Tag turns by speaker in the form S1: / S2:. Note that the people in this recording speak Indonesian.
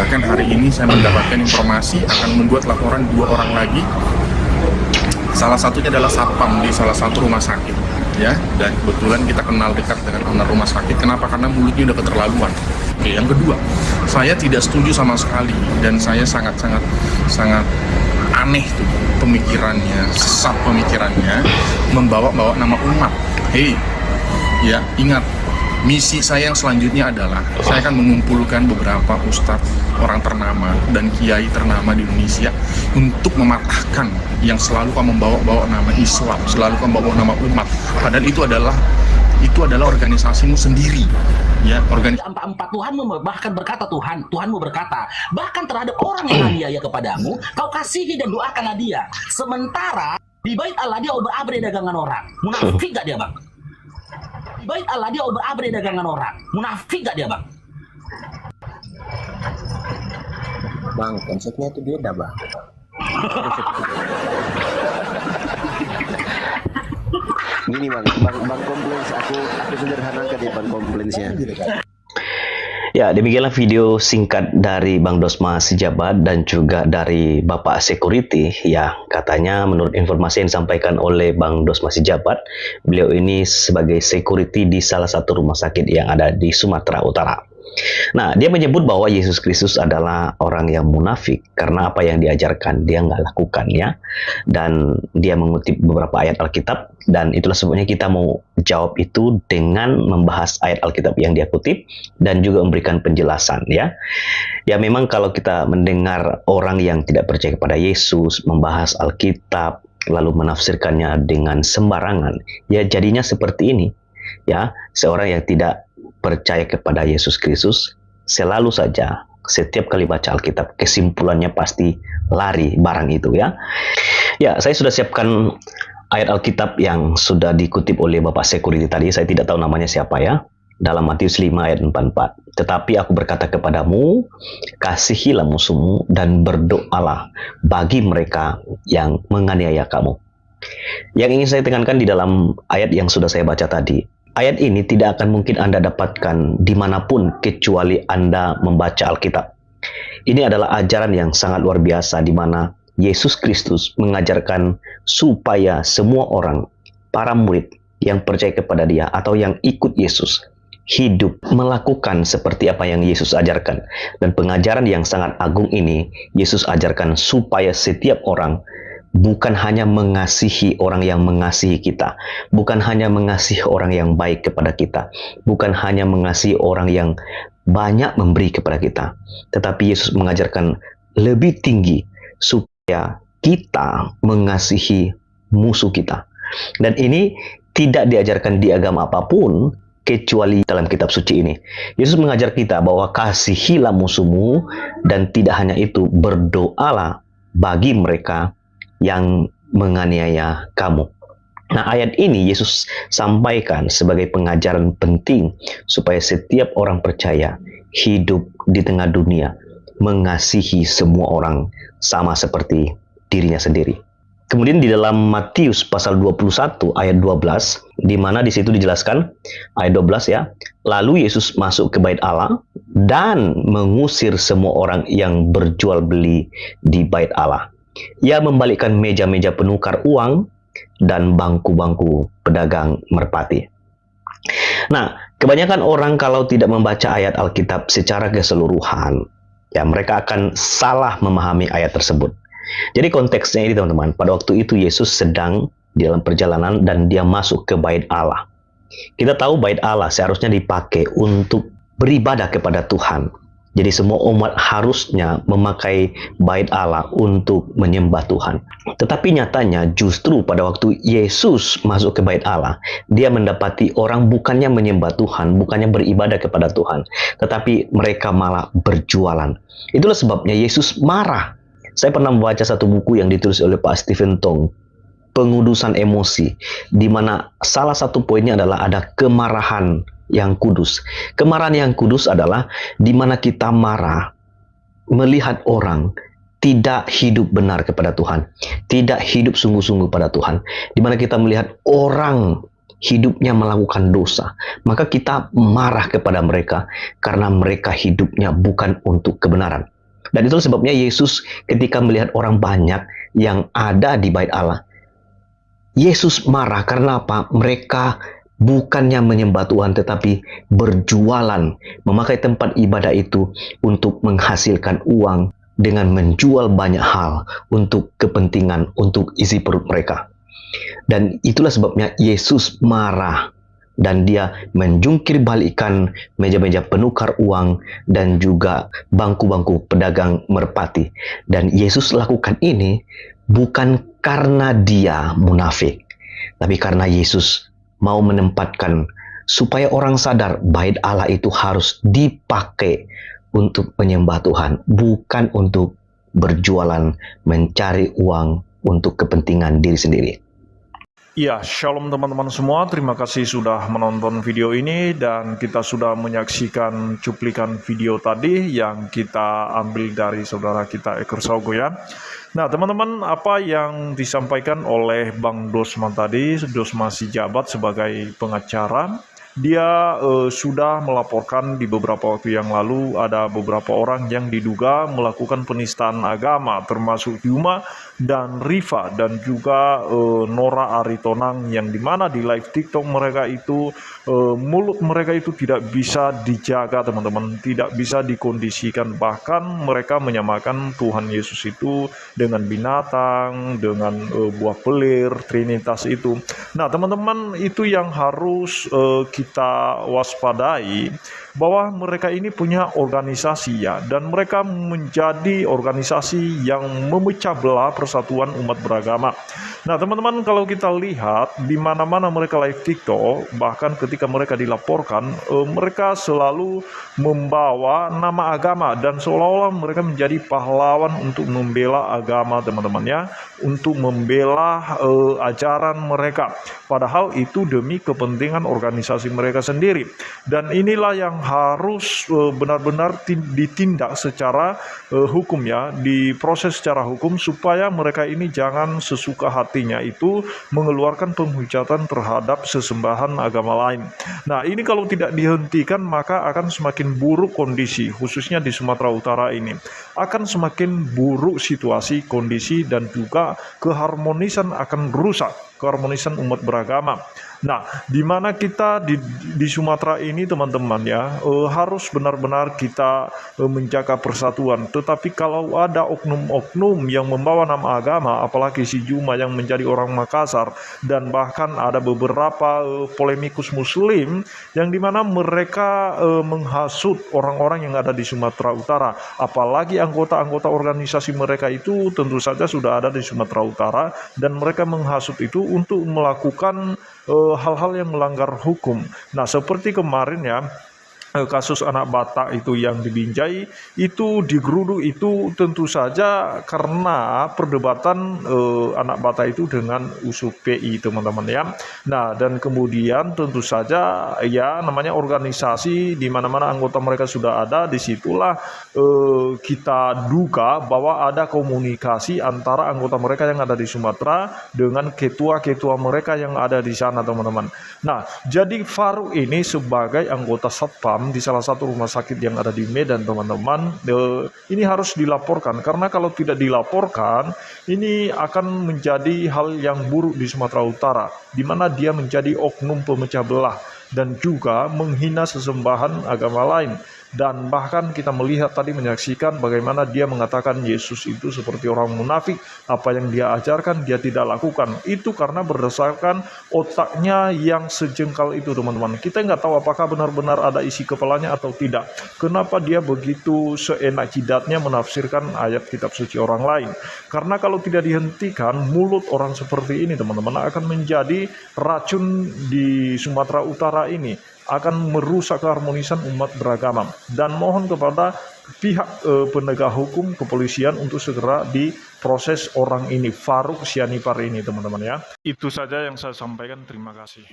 S1: Bahkan hari ini saya mendapatkan informasi akan membuat laporan 2 orang lagi. Salah satunya adalah satpam di salah satu rumah sakit, ya. Dan kebetulan kita kenal dekat dengan owner rumah sakit. Kenapa? Karena mulutnya udah keterlaluan. Oke, yang kedua, saya tidak setuju sama sekali dan saya sangat aneh tuh pemikirannya, sesat pemikirannya, membawa-bawa nama umat. Hei, ya ingat, misi saya yang selanjutnya adalah saya akan mengumpulkan beberapa ustadz, orang ternama dan kiai ternama di Indonesia untuk mematahkan yang selalu membawa-bawa nama Islam, selalu membawa nama umat. Padahal itu adalah organisasimu sendiri, ya.
S2: Empat Tuhanmu bahkan berkata Tuhanmu berkata bahkan terhadap orang yang aniaya kepadamu, kau kasihi dan doakanlah dia. Sementara di bait Allah dia obrak-abrik dagangan orang. Munafik gak dia, Bang? Di bait Allah dia obrak-abrik dagangan orang. Munafik gak dia, Bang?
S3: Bang, konsepnya itu beda, Bang. Gini bang komplains, aku sederhanakan ya bang komplainsnya.
S4: Ya, demikianlah video singkat dari Bang Dosma Sejabat dan juga dari Bapak Security. Ya, katanya menurut informasi yang disampaikan oleh Bang Dosma Sejabat, beliau ini sebagai security di salah satu rumah sakit yang ada di Sumatera Utara. Nah, dia menyebut bahwa Yesus Kristus adalah orang yang munafik karena apa yang diajarkan dia nggak lakukan, ya. Dan dia mengutip beberapa ayat Alkitab, dan itulah sebabnya kita mau jawab itu dengan membahas ayat Alkitab yang dia kutip dan juga memberikan penjelasan, ya. Ya, memang kalau kita mendengar orang yang tidak percaya kepada Yesus membahas Alkitab lalu menafsirkannya dengan sembarangan, ya jadinya seperti ini, ya. Seorang yang tidak percaya kepada Yesus Kristus selalu saja setiap kali baca Alkitab kesimpulannya pasti lari barang itu, ya. Ya, saya sudah siapkan ayat Alkitab yang sudah dikutip oleh Bapak Security tadi. Saya tidak tahu namanya siapa, ya. Dalam Matius 5 ayat 44. Tetapi aku berkata kepadamu, kasihilah musuhmu dan berdoalah bagi mereka yang menganiaya kamu. Yang ingin saya tekankan di dalam ayat yang sudah saya baca tadi, ayat ini tidak akan mungkin Anda dapatkan dimanapun kecuali Anda membaca Alkitab. Ini adalah ajaran yang sangat luar biasa di mana Yesus Kristus mengajarkan supaya semua orang, para murid yang percaya kepada dia atau yang ikut Yesus, hidup melakukan seperti apa yang Yesus ajarkan. Dan pengajaran yang sangat agung ini, Yesus ajarkan supaya setiap orang bukan hanya mengasihi orang yang mengasihi kita, bukan hanya mengasihi orang yang baik kepada kita, bukan hanya mengasihi orang yang banyak memberi kepada kita, tetapi Yesus mengajarkan lebih tinggi supaya kita mengasihi musuh kita. Dan ini tidak diajarkan di agama apapun kecuali dalam kitab suci ini. Yesus mengajar kita bahwa kasihilah musuhmu, dan tidak hanya itu, berdoalah bagi mereka yang menganiaya kamu. Nah, ayat ini Yesus sampaikan sebagai pengajaran penting supaya setiap orang percaya hidup di tengah dunia mengasihi semua orang sama seperti dirinya sendiri. Kemudian di dalam Matius pasal 21 ayat 12, di mana di situ dijelaskan ayat 12, ya. Lalu Yesus masuk ke bait Allah dan mengusir semua orang yang berjual beli di bait Allah. Ia membalikkan meja-meja penukar uang dan bangku-bangku pedagang merpati. Nah, kebanyakan orang kalau tidak membaca ayat Alkitab secara keseluruhan, ya mereka akan salah memahami ayat tersebut. Jadi konteksnya ini, teman-teman, pada waktu itu Yesus sedang di dalam perjalanan dan dia masuk ke bait Allah. Kita tahu bait Allah seharusnya dipakai untuk beribadah kepada Tuhan. Jadi semua umat harusnya memakai bait Allah untuk menyembah Tuhan. Tetapi nyatanya justru pada waktu Yesus masuk ke bait Allah, dia mendapati orang bukannya menyembah Tuhan, bukannya beribadah kepada Tuhan, tetapi mereka malah berjualan. Itulah sebabnya Yesus marah. Saya pernah membaca satu buku yang ditulis oleh Pak Stephen Tong, Pengudusan Emosi, di mana salah satu poinnya adalah ada kemarahan yang kudus. Kemarahan yang kudus adalah di mana kita marah melihat orang tidak hidup benar kepada Tuhan, tidak hidup sungguh-sungguh pada Tuhan, di mana kita melihat orang hidupnya melakukan dosa, maka kita marah kepada mereka karena mereka hidupnya bukan untuk kebenaran. Dan itulah sebabnya Yesus ketika melihat orang banyak yang ada di bait Allah, Yesus marah karena apa? Mereka bukannya menyembah Tuhan tetapi berjualan, memakai tempat ibadah itu untuk menghasilkan uang dengan menjual banyak hal untuk kepentingan, untuk isi perut mereka. Dan itulah sebabnya Yesus marah dan dia menjungkir balikkan meja-meja penukar uang dan juga bangku-bangku pedagang merpati. Dan Yesus lakukan ini bukan karena dia munafik, tapi karena Yesus mau menempatkan supaya orang sadar bait Allah itu harus dipakai untuk menyembah Tuhan, bukan untuk berjualan, mencari uang untuk kepentingan diri sendiri.
S5: Ya, shalom teman-teman semua, terima kasih sudah menonton video ini dan kita sudah menyaksikan cuplikan video tadi yang kita ambil dari saudara kita Eko Saugo ya. Nah teman-teman, apa yang disampaikan oleh Bang Dosma tadi, Dosma Sijabat sebagai pengacara, dia sudah melaporkan di beberapa waktu yang lalu ada beberapa orang yang diduga melakukan penistaan agama, termasuk Yuma dan Riva dan juga Nora Aritonang, yang dimana di live TikTok mereka itu mulut mereka itu tidak bisa dijaga teman-teman, tidak bisa dikondisikan, bahkan mereka menyamakan Tuhan Yesus itu dengan binatang, dengan buah pelir, Trinitas itu. Nah teman-teman, itu yang harus kita waspadai, bahwa mereka ini punya organisasi ya, dan mereka menjadi organisasi yang memecah belah persatuan umat beragama. Nah teman-teman, kalau kita lihat di mana-mana mereka live TikTok, bahkan ketika mereka dilaporkan, mereka selalu membawa nama agama dan seolah-olah mereka menjadi pahlawan untuk membela agama teman-teman ya, untuk membela ajaran mereka, padahal itu demi kepentingan organisasi mereka sendiri. Dan inilah yang harus benar-benar ditindak secara hukum ya, diproses secara hukum, supaya mereka ini jangan sesuka hatinya itu mengeluarkan penghujatan terhadap sesembahan agama lain. Nah ini kalau tidak dihentikan maka akan semakin buruk kondisi, khususnya di Sumatera Utara ini akan semakin buruk situasi, kondisi, dan juga keharmonisan akan rusak, keharmonisan umat beragama. Nah, di mana kita di Sumatera ini teman-teman ya, harus benar-benar kita menjaga persatuan. Tetapi kalau ada oknum-oknum yang membawa nama agama, apalagi si Juma yang menjadi orang Makassar, dan bahkan ada beberapa polemikus muslim yang dimana mereka menghasut orang-orang yang ada di Sumatera Utara, apalagi anggota-anggota organisasi mereka itu tentu saja sudah ada di Sumatera Utara, dan mereka menghasut itu untuk melakukan hal-hal yang melanggar hukum. Nah seperti kemarin ya, kasus anak Batak itu yang di Binjai itu digeruduk, itu tentu saja karena perdebatan anak Batak itu dengan USUPI teman-teman ya. Nah dan kemudian tentu saja ya, namanya organisasi di mana-mana anggota mereka sudah ada, disitulah kita duga bahwa ada komunikasi antara anggota mereka yang ada di Sumatera dengan ketua-ketua mereka yang ada di sana teman-teman. Nah jadi Faruk ini sebagai anggota Satpam di salah satu rumah sakit yang ada di Medan teman-teman, ini harus dilaporkan, karena kalau tidak dilaporkan ini akan menjadi hal yang buruk di Sumatera Utara, di mana dia menjadi oknum pemecah belah dan juga menghina sesembahan agama lain. Dan bahkan kita melihat tadi, menyaksikan bagaimana dia mengatakan Yesus itu seperti orang munafik, apa yang dia ajarkan dia tidak lakukan. Itu karena berdasarkan otaknya yang sejengkal itu teman-teman. Kita nggak tahu apakah benar-benar ada isi kepalanya atau tidak. Kenapa dia begitu seenak jidatnya menafsirkan ayat kitab suci orang lain. Karena kalau tidak dihentikan, mulut orang seperti ini teman-teman akan menjadi racun di Sumatera Utara ini, akan merusak keharmonisan umat beragama. Dan mohon kepada pihak penegak hukum, kepolisian, untuk segera diproses orang ini, Faruk Sianipar ini teman-teman ya. Itu saja yang saya sampaikan, terima kasih.